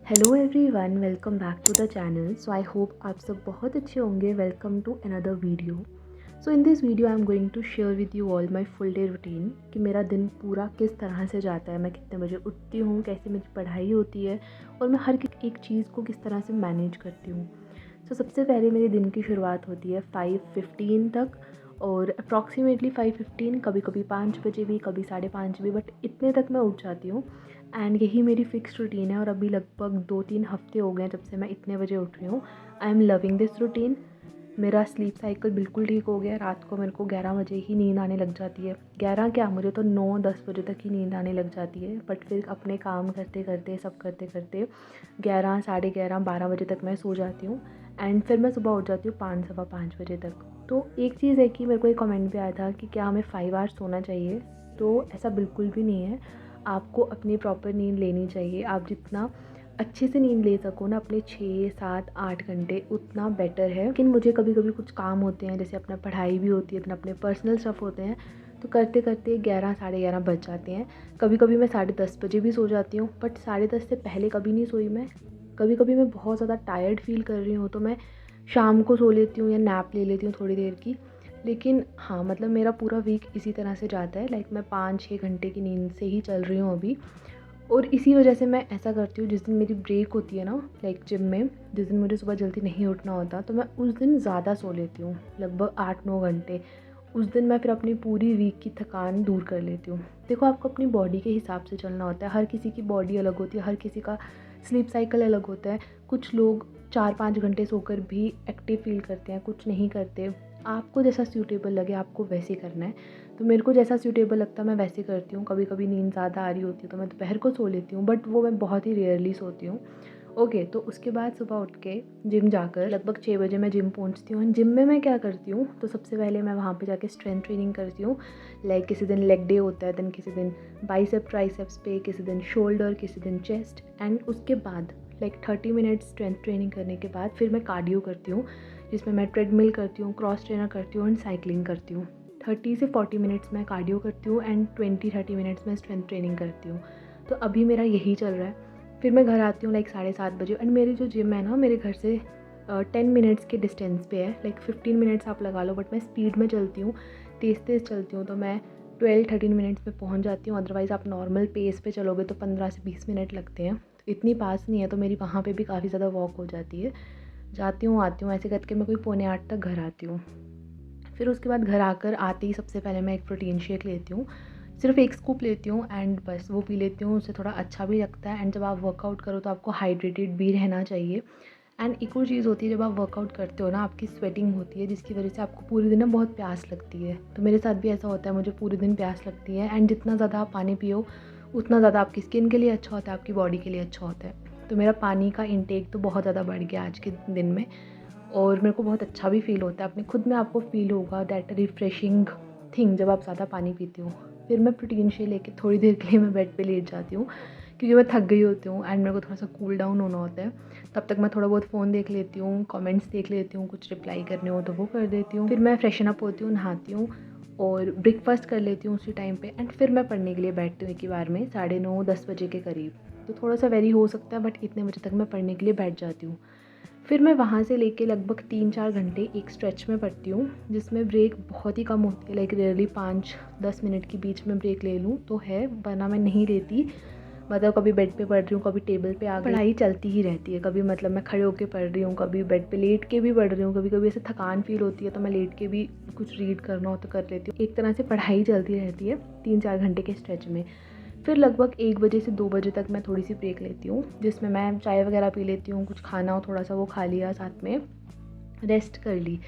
Hello everyone, welcome back to the channel. So I hope आप सब बहुत अच्छे होंगे। Welcome to another video. So in this video I am going to share with you all my full day routine कि मेरा दिन पूरा किस तरह से जाता है, मैं कितने बजे उठती हूँ, कैसे मेरी पढ़ाई होती है और मैं हर एक चीज़ को किस तरह से मैनेज करती हूँ। सो सबसे पहले मेरे दिन की शुरुआत होती है 5:15 तक और अप्रॉक्सीमेटली 5:15, कभी कभी 5 बजे भी, कभी 5:30 भी, बट इतने तक मैं उठ जाती हूँ। एंड यही मेरी फ़िक्स रूटीन है और अभी लगभग 2-3 हफ़्ते हो गए हैं जब से मैं इतने बजे उठ रही हूँ। I am loving this routine. मेरा स्लीप साइकिल बिल्कुल ठीक हो गया। रात को मेरे को 11 बजे ही नींद आने लग जाती है। 11 क्या, मुझे तो 9-10 बजे तक ही नींद आने लग जाती है। बट फिर अपने काम करते करते, सब करते करते 11, 11:30, 12 बजे तक मैं सो जाती हूँ। एंड फिर मैं सुबह उठ जाती हूँ 5, सवा 5 बजे तक। तो एक चीज़ है कि मेरे को एक कमेंट भी आया था कि क्या हमें 5 आवर्स सोना चाहिए। तो ऐसा बिल्कुल भी नहीं है। आपको अपनी प्रॉपर नींद लेनी चाहिए। आप जितना अच्छे से नींद ले सको ना, अपने 6, 7, 8 घंटे, उतना बेटर है। लेकिन मुझे कभी कभी कुछ काम होते हैं, जैसे अपना पढ़ाई भी होती है, अपने पर्सनल स्टफ़ होते हैं, तो करते करते 11, 11:30 बज जाते हैं। कभी कभी मैं 10:30 बजे भी सो जाती हूँ, बट 10:30 से पहले कभी नहीं सोई मैं। कभी कभी मैं बहुत ज़्यादा टायर्ड फील कर रही हूँ तो मैं शाम को सो लेती हूँ या नैप ले लेती हूँ थोड़ी देर की। लेकिन हाँ, मतलब मेरा पूरा वीक इसी तरह से जाता है। लाइक मैं 5-6 घंटे की नींद से ही चल रही हूँ अभी। और इसी वजह से मैं ऐसा करती हूँ, जिस दिन मेरी ब्रेक होती है ना, लाइक जिम में, जिस दिन मुझे सुबह जल्दी नहीं उठना होता, तो मैं उस दिन ज़्यादा सो लेती हूँ, लगभग 8-9 घंटे। उस दिन मैं फिर अपनी पूरी वीक की थकान दूर कर लेती हूँ। देखो, आपको अपनी बॉडी के हिसाब से चलना होता है। हर किसी की बॉडी अलग होती है, हर किसी का स्लीप साइकिल अलग होता है। कुछ लोग 4-5 घंटे सोकर भी एक्टिव फील करते हैं, कुछ नहीं करते। आपको जैसा सूटेबल लगे आपको वैसे करना है। तो मेरे को जैसा सूटेबल लगता है मैं वैसे करती हूँ। कभी कभी नींद ज़्यादा आ रही होती है तो मैं दोपहर को सो लेती हूँ, बट वो मैं बहुत ही रेयरली सोती हूँ। ओके, तो उसके बाद सुबह उठ के जिम जाकर लगभग 6 बजे मैं जिम पहुँचती हूँ। जिम में मैं क्या करती हूँ, तो सबसे पहले मैं वहाँ पे जाके स्ट्रेंथ ट्रेनिंग करती हूँ। लाइक किसी दिन लेग डे होता है, देन किसी दिन बाइसेप ट्राइसेप्स पे, किसी दिन शोल्डर, किसी दिन चेस्ट। एंड उसके बाद लाइक 30 मिनट्स स्ट्रेंथ ट्रेनिंग करने के बाद फिर मैं कार्डियो करती हूँ, जिसमें मैं ट्रेडमिल करती हूँ, क्रॉस ट्रेनर करती हूँ एंड साइकिलिंग करती हूँ। 30 से 40 मिनट्स मैं कार्डियो करती हूँ एंड 20-30 मिनट्स में स्ट्रेंथ ट्रेनिंग करती हूँ। तो अभी मेरा यही चल रहा है। फिर मैं घर आती हूँ लाइक 7:30 बजे। एंड मेरी जो जिम है ना, मेरे घर से 10 मिनट्स के डिस्टेंस पे है। लाइक 15 मिनट्स आप लगा लो, बट मैं स्पीड में चलती हूँ, तेज़ तेज़ चलती हूँ, तो मैं 12-13 मिनट्स में पहुँच जाती हूँ। अदरवाइज़ आप नॉर्मल पेस पे चलोगे तो 15 से 20 मिनट लगते हैं। तो इतनी पास नहीं है, तो मेरी वहाँ पे भी काफ़ी ज़्यादा वॉक हो जाती है। जाती हूँ, आती हूँ, ऐसे करके मैं कोई 7:45 तक घर आती हूँ। फिर उसके बाद घर आकर आते ही सबसे पहले मैं एक प्रोटीन शेक लेती हूँ। सिर्फ एक स्कूप लेती हूँ एंड बस वो पी लेती हूँ। उससे थोड़ा अच्छा भी लगता है। एंड जब आप वर्कआउट करो तो आपको हाइड्रेटेड भी रहना चाहिए। एंड एक और चीज़ होती है, जब आप वर्कआउट करते हो ना, आपकी स्वेटिंग होती है, जिसकी वजह से आपको पूरे दिन ना बहुत प्यास लगती है। तो मेरे साथ भी ऐसा होता है, मुझे पूरे दिन प्यास लगती है। एंड जितना ज़्यादा आप पानी पियो उतना ज़्यादा आपकी स्किन के लिए अच्छा होता है, आपकी बॉडी के लिए अच्छा होता है। तो मेरा पानी का इंटेक तो बहुत ज़्यादा बढ़ गया आज के दिन में। और मेरे को बहुत अच्छा भी फ़ील होता है। अपने खुद में आपको फ़ील होगा दैट रिफ़्रेशिंग थिंग, जब आप ज़्यादा पानी पीते हो। फिर मैं प्रोटीन शेक लेके थोड़ी देर के लिए मैं बेड पे लेट जाती हूँ, क्योंकि मैं थक गई होती हूँ एंड मेरे को थोड़ा सा कूल डाउन होना होता है। तब तक मैं थोड़ा बहुत फ़ोन देख लेती हूँ, कमेंट्स देख लेती हूँ, कुछ रिप्लाई करने हो तो वो कर देती हूँ। फिर मैं फ्रेशन अप होती हूँ, नहाती हूँ और ब्रेकफास्ट कर लेती हूँ उसी टाइम पे। एंड फिर मैं पढ़ने के लिए बैठती हूँ एक ही बार में 9:30-10 बजे के करीब। तो थोड़ा सा वेरी हो सकता है, बट इतने बजे तक मैं पढ़ने के लिए बैठ जाती हूँ। फिर मैं वहाँ से लेके लगभग 3-4 घंटे एक स्ट्रेच में पढ़ती हूँ, जिसमें ब्रेक बहुत ही कम होती है। लाइक रेयरली 5-10 मिनट की बीच में ब्रेक ले लूँ तो है, वरना मैं नहीं लेती। मतलब कभी बेड पे पढ़ रही हूँ, कभी टेबल पे आ गई, पढ़ाई चलती ही रहती है। कभी मतलब मैं खड़े होकर पढ़ रही हूँ, कभी बेड पे लेट के भी पढ़ रही हूँ, कभी कभी ऐसे थकान फील होती है तो मैं लेट के भी कुछ रीड करना हो तो कर लेती हूँ। एक तरह से पढ़ाई चलती रहती है 3-4 घंटे के स्ट्रेच में। फिर लगभग 1 बजे से 2 बजे तक मैं थोड़ी सी ब्रेक लेती हूँ, जिसमें मैं चाय वगैरह पी लेती हूँ, कुछ खाना हो थोड़ा सा वो खा लिया, साथ में रेस्ट कर ली।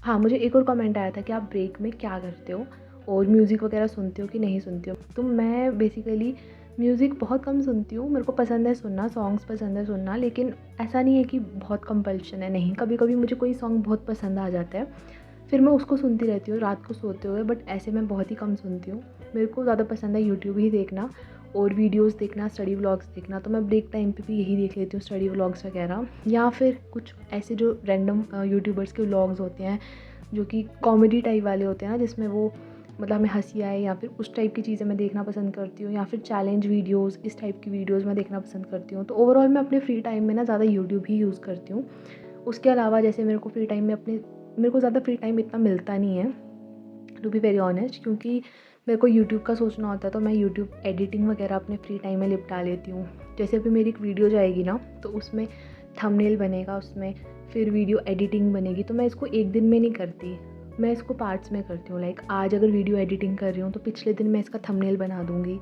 हाँ, मुझे एक और कमेंट आया था कि आप ब्रेक में क्या करते हो और म्यूज़िक वगैरह सुनते हो कि नहीं सुनते हो। तो मैं बेसिकली म्यूज़िक बहुत कम सुनती हूँ। मेरे को पसंद है सुनना, सॉन्ग्स पसंद है सुनना, लेकिन ऐसा नहीं है कि बहुत कंपल्शन है, नहीं। कभी कभी मुझे कोई सॉन्ग बहुत पसंद आ जाता है, फिर मैं उसको सुनती रहती हूँ रात को सोते हुए, बट ऐसे मैं बहुत ही कम सुनती हूँ। मेरे को ज़्यादा पसंद है यूट्यूब ही देखना और वीडियोस देखना, स्टडी व्लॉग्स देखना। तो मैं ब्रेक टाइम पे भी यही देख लेती हूँ, स्टडी व्लॉग्स वगैरह, या फिर कुछ ऐसे जो रैंडम यूट्यूबर्स के व्लॉग्स होते हैं जो कि कॉमेडी टाइप वाले होते हैं ना, जिसमें वो मतलब हमें हँसी आए या फिर उस टाइप की चीज़ें मैं देखना पसंद करती हूँ, या फिर चैलेंज वीडियोज़, इस टाइप की वीडियोज़ मैं देखना पसंद करती हूँ। तो ओवरऑल मैं अपने फ्री टाइम में ना ज़्यादा यूट्यूब ही यूज़ करती हूँ। उसके अलावा जैसे मेरे को ज़्यादा फ्री टाइम इतना मिलता नहीं है, टू बी वेरी ऑनेस्ट, क्योंकि मेरे को यूट्यूब का सोचना होता है तो मैं यूट्यूब एडिटिंग वगैरह अपने फ्री टाइम में निपटा लेती हूँ। जैसे अभी मेरी एक वीडियो जाएगी ना, तो उसमें थंबनेल बनेगा, उसमें फिर वीडियो एडिटिंग बनेगी, तो मैं इसको एक दिन में नहीं करती, मैं इसको पार्ट्स में करती हूँ। लाइक आज अगर वीडियो एडिटिंग कर रही हूँ तो पिछले दिन मैं इसका थंबनेल बना दूँगी,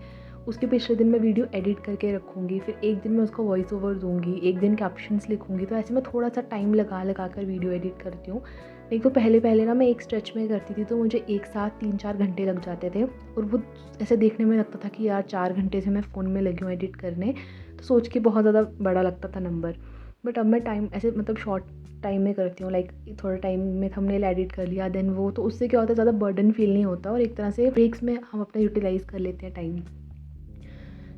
उसके पिछले दिन मैं वीडियो एडिट करके रखूँगी, फिर एक दिन मैं उसका वॉइस ओवर दूँगी, एक दिन कैप्शंस लिखूँगी। तो ऐसे मैं थोड़ा सा टाइम लगा कर वीडियो एडिट करती हूँ। नहीं तो पहले ना मैं एक स्ट्रेच में करती थी तो मुझे एक साथ 3-4 घंटे लग जाते थे, और वो ऐसे देखने में लगता था कि यार 4 घंटे से मैं फ़ोन में लगी हूँ एडिट करने, तो सोच के बहुत ज़्यादा बड़ा लगता था नंबर। बट अब मैं टाइम ऐसे मतलब शॉर्ट टाइम में करती हूँ, लाइक थोड़ा टाइम में थंबनेल एडिट कर लिया, देन वो, तो उससे क्या होता है ज़्यादा बर्डन फील नहीं होता, और एक तरह से ब्रेक्स में हम अपना यूटिलाइज़ कर लेते हैं टाइम।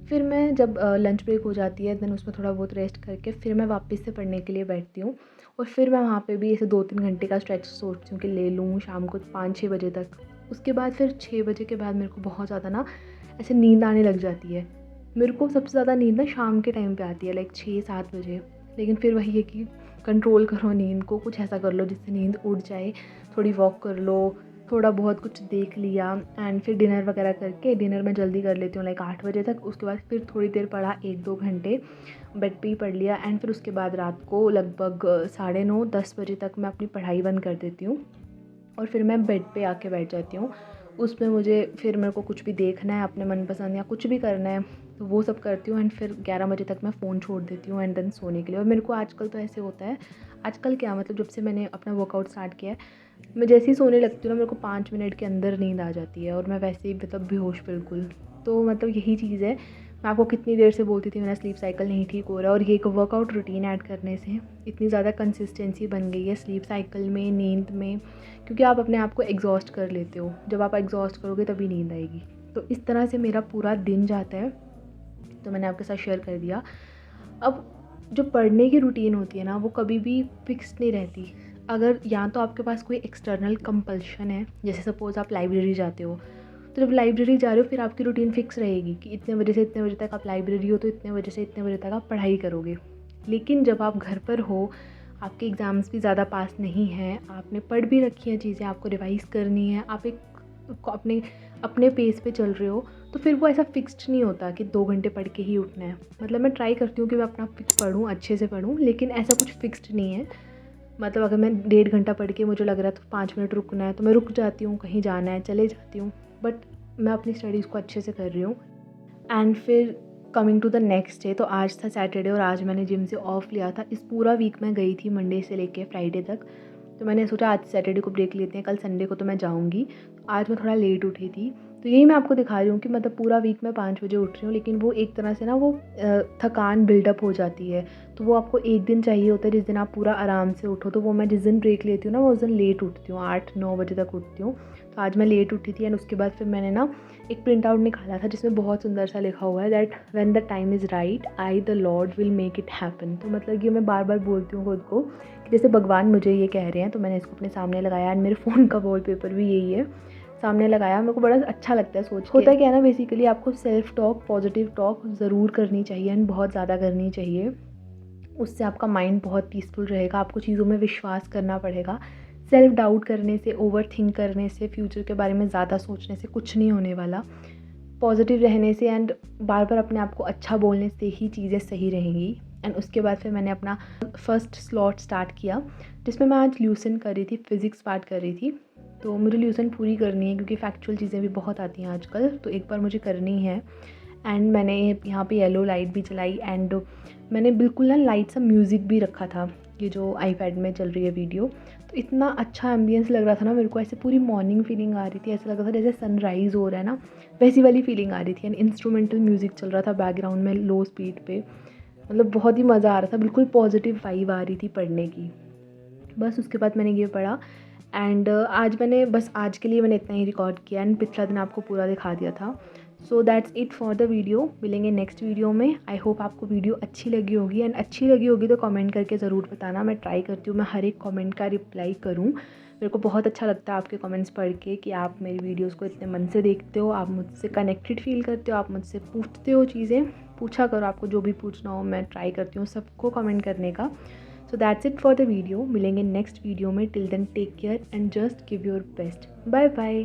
फिर मैं जब लंच ब्रेक हो जाती है, देन उसमें थोड़ा बहुत रेस्ट करके फिर मैं वापस से पढ़ने के लिए बैठती हूँ, और फिर मैं वहाँ पे भी ऐसे 2-3 घंटे का स्ट्रेच सोचती हूँ कि ले लूँ शाम को 5-6 बजे तक। उसके बाद फिर 6 बजे के बाद मेरे को बहुत ज़्यादा ना ऐसे नींद आने लग जाती है। मेरे को सबसे ज़्यादा नींद ना शाम के टाइम पे आती है, लाइक 6-7 बजे। लेकिन फिर वही है कि कंट्रोल करो नींद को, कुछ ऐसा कर लो जिससे नींद उड़ जाए, थोड़ी वॉक कर लो, थोड़ा बहुत कुछ देख लिया, एंड फिर डिनर वगैरह करके, डिनर मैं जल्दी कर लेती हूँ लाइक 8 बजे तक। उसके बाद फिर थोड़ी देर पढ़ा, 1-2 घंटे बेड पे ही पढ़ लिया, एंड फिर उसके बाद रात को लगभग 9:30-10 बजे तक मैं अपनी पढ़ाई बंद कर देती हूँ, और फिर मैं बेड पे आके बैठ जाती हूँ। उसमें मेरे को कुछ भी देखना है अपने मनपसंद या कुछ भी करना है तो वो सब करती हूँ, एंड फिर 11 बजे तक मैं फ़ोन छोड़ देती हूँ, एंड देन सोने के लिए। और मेरे को आजकल तो ऐसे होता है, आजकल क्या मतलब जब से मैंने अपना वर्कआउट स्टार्ट किया है, मैं जैसे ही सोने लगती हूँ ना, मेरे को 5 मिनट के अंदर नींद आ जाती है, और मैं वैसे ही मतलब बेहोश बिल्कुल। तो मतलब यही चीज़ है, मैं आपको कितनी देर से बोलती थी मेरा स्लीप साइकिल नहीं ठीक हो रहा है, और ये एक वर्कआउट रूटीन ऐड करने से इतनी ज़्यादा कंसिस्टेंसी बन गई है स्लीप साइकिल में, नींद में, क्योंकि आप अपने आप को एग्जॉस्ट कर लेते हो। जब आप एग्जॉस्ट करोगे तभी नींद आएगी। तो इस तरह से मेरा पूरा दिन जाता है, तो मैंने आपके साथ शेयर कर दिया। अब जो पढ़ने की रूटीन होती है ना, वो कभी भी फिक्स नहीं रहती। अगर या तो आपके पास कोई एक्सटर्नल कंपल्शन है, जैसे सपोज़ आप लाइब्रेरी जाते हो, तो जब लाइब्रेरी जा रहे हो फिर आपकी रूटीन फिक्स रहेगी कि इतने बजे से इतने बजे तक आप लाइब्रेरी हो, तो इतने बजे से इतने बजे तक आप पढ़ाई करोगे। लेकिन जब आप घर पर हो, आपके एग्ज़ाम्स भी ज़्यादा पास नहीं हैं, आपने पढ़ भी रखी हैं चीज़ें, आपको रिवाइज़ करनी है, आप एक अपने अपने पेस पे चल रहे हो, तो फिर वो ऐसा फिक्स्ड नहीं होता कि 2 घंटे पढ़ के ही उठना है। मतलब मैं ट्राई करती हूँ कि मैं अपना पढ़ूँ, अच्छे से पढ़ूँ, लेकिन ऐसा कुछ फिक्स्ड नहीं है। मतलब अगर मैं 1.5 घंटा पढ़ के मुझे लग रहा है तो 5 मिनट रुकना है तो मैं रुक जाती हूँ, कहीं जाना है चले जाती हूँ, बट मैं अपनी स्टडीज़ को अच्छे से कर रही हूँ। एंड फिर coming to the next day, तो आज था सैटरडे और आज मैंने जिम से ऑफ लिया था। इस पूरा वीक मैं गई थी मंडे से लेके फ्राइडे तक, तो मैंने सोचा आज सैटरडे को ब्रेक लेते हैं, कल संडे को तो मैं जाऊँगी। आज मैं थोड़ा लेट उठी थी, तो यही मैं आपको दिखा रही हूँ कि मतलब पूरा वीक मैं 5 बजे उठ रही हूँ, लेकिन वो एक तरह से ना वो थकान बिल्डअप हो जाती है। तो वो आपको एक दिन चाहिए होता है जिस दिन आप पूरा आराम से उठो। तो वो मैं जिस दिन ब्रेक लेती हूँ ना, वो उस दिन लेट उठती हूँ, 8-9 बजे तक उठती हूँ। तो आज मैं लेट उठी थी, एंड उसके बाद फिर मैंने ना एक प्रिंट आउट निकाला था जिसमें बहुत सुंदर सा लिखा हुआ है that when the time is right I the Lord will make it happen. तो मतलब ये मैं बार बार बोलती हूँ खुद को कि जैसे भगवान मुझे ये कह रहे हैं, तो मैंने इसको अपने सामने लगाया, एंड मेरे फ़ोन का वॉलपेपर भी यही है, सामने लगाया। मेरे को बड़ा अच्छा लगता है सोच के। होता क्या है ना, बेसिकली आपको सेल्फ टॉक, पॉजिटिव टॉक ज़रूर करनी चाहिए, एंड बहुत ज़्यादा करनी चाहिए। उससे आपका माइंड बहुत पीसफुल रहेगा, आपको चीज़ों में विश्वास करना पड़ेगा। सेल्फ डाउट करने से, ओवर थिंक करने से, फ्यूचर के बारे में ज़्यादा सोचने से कुछ नहीं होने वाला। पॉजिटिव रहने से एंड बार बार अपने आप को अच्छा बोलने से ही चीज़ें सही रहेंगी। एंड उसके बाद फिर मैंने अपना फर्स्ट स्लॉट स्टार्ट किया, जिसमें मैं आज ल्यूसन कर रही थी, फिज़िक्स पार्ट कर रही थी। तो मुझे ल्यूसन पूरी करनी है क्योंकि फैक्चुअल चीज़ें भी बहुत आती हैं आजकल, तो एक बार मुझे करनी है। एंड मैंने यहाँ पे येलो लाइट भी चलाई, एंड मैंने बिल्कुल ना लाइट सा म्यूज़िक भी रखा था, ये जो आईपैड में चल रही है वीडियो। तो इतना अच्छा एम्बियंस लग रहा था ना मेरे को, ऐसे पूरी मॉर्निंग फीलिंग आ रही थी, ऐसा लग रहा था जैसे सनराइज़ हो रहा है ना, वैसी वाली फीलिंग आ रही थी। एंड इंस्ट्रूमेंटल म्यूज़िक चल रहा था बैकग्राउंड में लो स्पीड पे, मतलब बहुत ही मज़ा आ रहा था, बिल्कुल पॉजिटिव वाइब आ रही थी पढ़ने की। बस उसके बाद मैंने ये पढ़ा, एंड आज मैंने बस आज के लिए मैंने इतना ही रिकॉर्ड किया, एंड पिछला दिन आपको पूरा दिखा दिया था। सो that's it for the video. मिलेंगे नेक्स्ट वीडियो में। आई होप आपको वीडियो अच्छी लगी होगी, एंड अच्छी लगी होगी तो कमेंट करके ज़रूर बताना। मैं ट्राई करती हूँ मैं हर एक कमेंट का रिप्लाई करूँ। मेरे को बहुत अच्छा लगता है आपके कमेंट्स पढ़ के कि आप मेरी वीडियोस को इतने मन से देखते हो, आप मुझसे कनेक्टेड फील करते हो, आप मुझसे पूछते हो चीज़ें। पूछा करो, आपको जो भी पूछना हो मैं ट्राई करती हूँ सबको कमेंट करने का। So that's it for the video. मिलेंगे नेक्स्ट वीडियो में। Till then take care and just give your best. Bye bye.